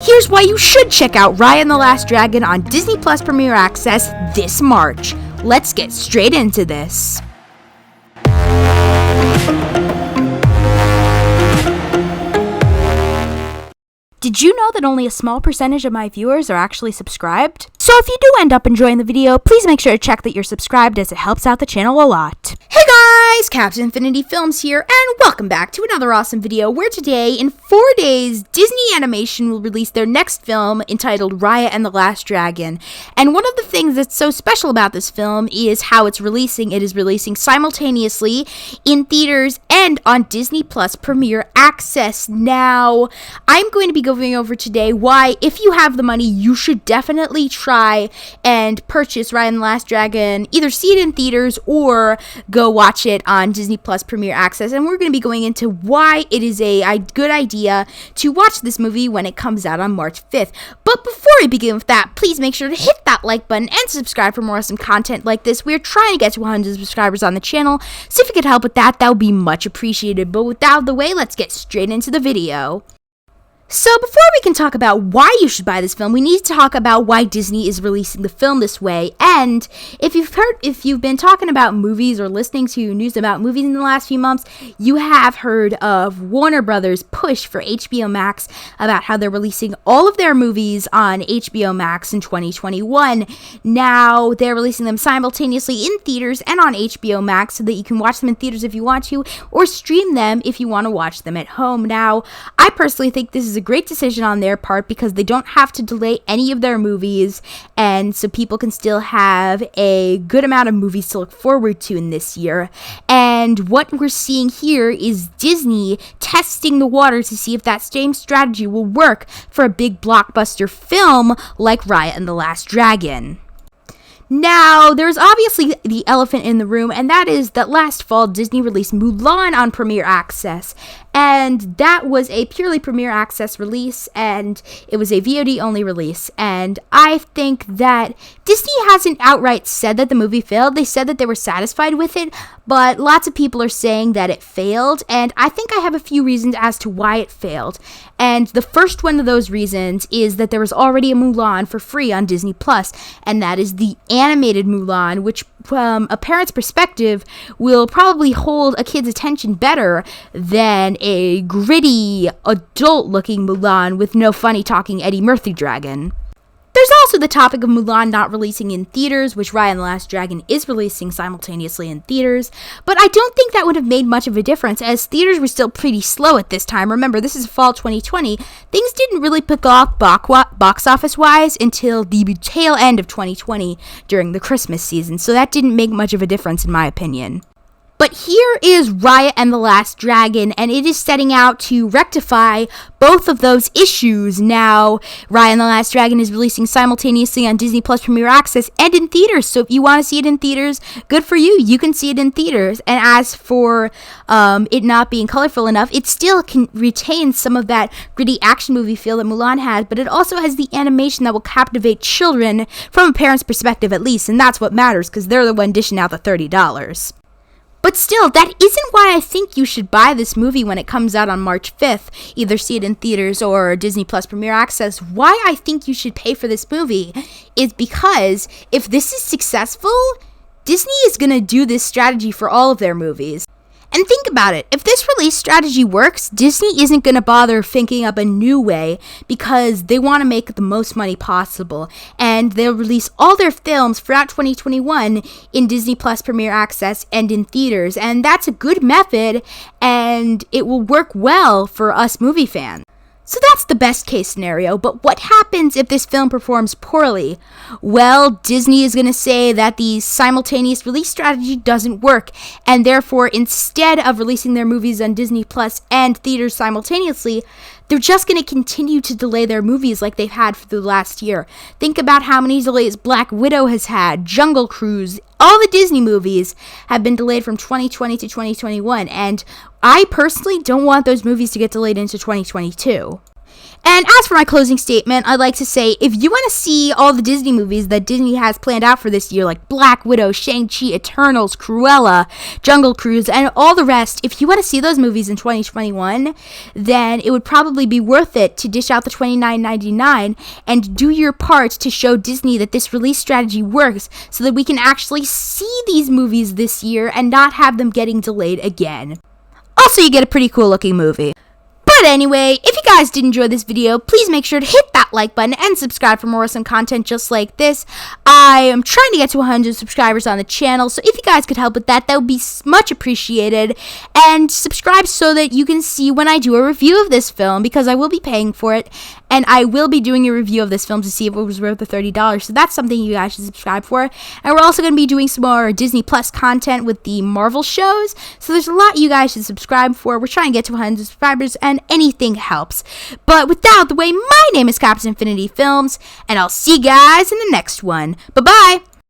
Here's why you should check out Raya and the Last Dragon on Disney Plus Premier Access this March. Let's get straight into this. Did you know that only a small percentage of my viewers are actually subscribed? So if you do end up enjoying the video, please make sure to check that you're subscribed as it helps out the channel a lot. Hey guys, Captain Infinity Films here, and welcome back to another awesome video where today, in 4 days, Disney Animation will release their next film entitled Raya and the Last Dragon. And one of the things that's so special about this film is how it's releasing. It is releasing simultaneously in theaters and on Disney Plus Premier Access. Now, I'm going to be going over today why, if you have the money, you should definitely try and purchase Raya and the Last Dragon, either see it in theaters or go watch it on Disney Plus Premier Access. And we're going to be going into why it is a good idea to watch this movie when it comes out on March 5th. But before we begin with that, please make sure to hit that like button and subscribe for more awesome content like this. We're trying to get to 100 subscribers on the channel, so if you could help with that, that would be much appreciated. But with that out of the way, let's get straight into the video. So before we can talk about why you should buy this film, we need to talk about why Disney is releasing the film this way. And if you've been talking about movies or listening to news about movies in the last few months, you have heard of Warner Brothers' push for HBO Max about how they're releasing all of their movies on HBO Max in 2021. Now they're releasing them simultaneously in theaters and on HBO Max so that you can watch them in theaters if you want to, or stream them if you want to watch them at home. Now, I personally think this is a great decision on their part because they don't have to delay any of their movies, and so people can still have a good amount of movies to look forward to in this year. And what we're seeing here is Disney testing the water to see if that same strategy will work for a big blockbuster film like Raya and the Last Dragon. Now, there's obviously the elephant in the room, and that is that last fall Disney released Mulan on Premier Access, and that was a purely Premier Access release, and it was a VOD only release. And I think that Disney hasn't outright said that the movie failed. They said that they were satisfied with it, but lots of people are saying that it failed, and I think I have a few reasons as to why it failed. And the first one of those reasons is that there was already a Mulan for free on Disney Plus, and that is the animated Mulan, which from a parent's perspective will probably hold a kid's attention better than a gritty, adult-looking Mulan with no funny talking Eddie Murphy dragon. There's also the topic of Mulan not releasing in theaters, which Raya and the Last Dragon is releasing simultaneously in theaters, but I don't think that would have made much of a difference, as theaters were still pretty slow at this time. Remember, this is fall 2020. Things didn't really pick off box office-wise until the tail end of 2020 during the Christmas season, so that didn't make much of a difference in my opinion. But here is Raya and the Last Dragon, and it is setting out to rectify both of those issues. Now, Raya and the Last Dragon is releasing simultaneously on Disney Plus Premier Access and in theaters, so if you want to see it in theaters, good for you. You can see it in theaters. And as for it not being colorful enough, it still can retain some of that gritty action movie feel that Mulan has, but it also has the animation that will captivate children from a parent's perspective at least, and that's what matters because they're the one dishing out the $30. But still, that isn't why I think you should buy this movie when it comes out on March 5th, either see it in theaters or Disney Plus Premier Access. Why I think you should pay for this movie is because if this is successful, Disney is going to do this strategy for all of their movies. And think about it, if this release strategy works, Disney isn't going to bother thinking up a new way because they want to make the most money possible. And they'll release all their films throughout 2021 in Disney Plus Premier Access and in theaters. And that's a good method, and it will work well for us movie fans. So that's the best case scenario, but what happens if this film performs poorly? Well, Disney is going to say that the simultaneous release strategy doesn't work, and therefore, instead of releasing their movies on Disney Plus and theaters simultaneously, they're just going to continue to delay their movies like they've had for the last year. Think about how many delays Black Widow has had, Jungle Cruise. All the Disney movies have been delayed from 2020 to 2021, and I personally don't want those movies to get delayed into 2022. And as for my closing statement, I'd like to say, if you want to see all the Disney movies that Disney has planned out for this year, like Black Widow, Shang-Chi, Eternals, Cruella, Jungle Cruise, and all the rest, if you want to see those movies in 2021, then it would probably be worth it to dish out the $29.99 and do your part to show Disney that this release strategy works so that we can actually see these movies this year and not have them getting delayed again. Also, you get a pretty cool looking movie. But anyway, if you guys did enjoy this video, please make sure to hit that like button and subscribe for more awesome content just like this. I am trying to get to 100 subscribers on the channel, so if you guys could help with that, that would be much appreciated. And subscribe so that you can see when I do a review of this film, because I will be paying for it, and I will be doing a review of this film to see if it was worth the $30. So that's something you guys should subscribe for. And we're also going to be doing some more Disney Plus content with the Marvel shows. So there's a lot you guys should subscribe for. We're trying to get to 100 subscribers, and anything helps. But with that out of the way, my name is Captain Infinity Films, and I'll see you guys in the next one. Bye-bye!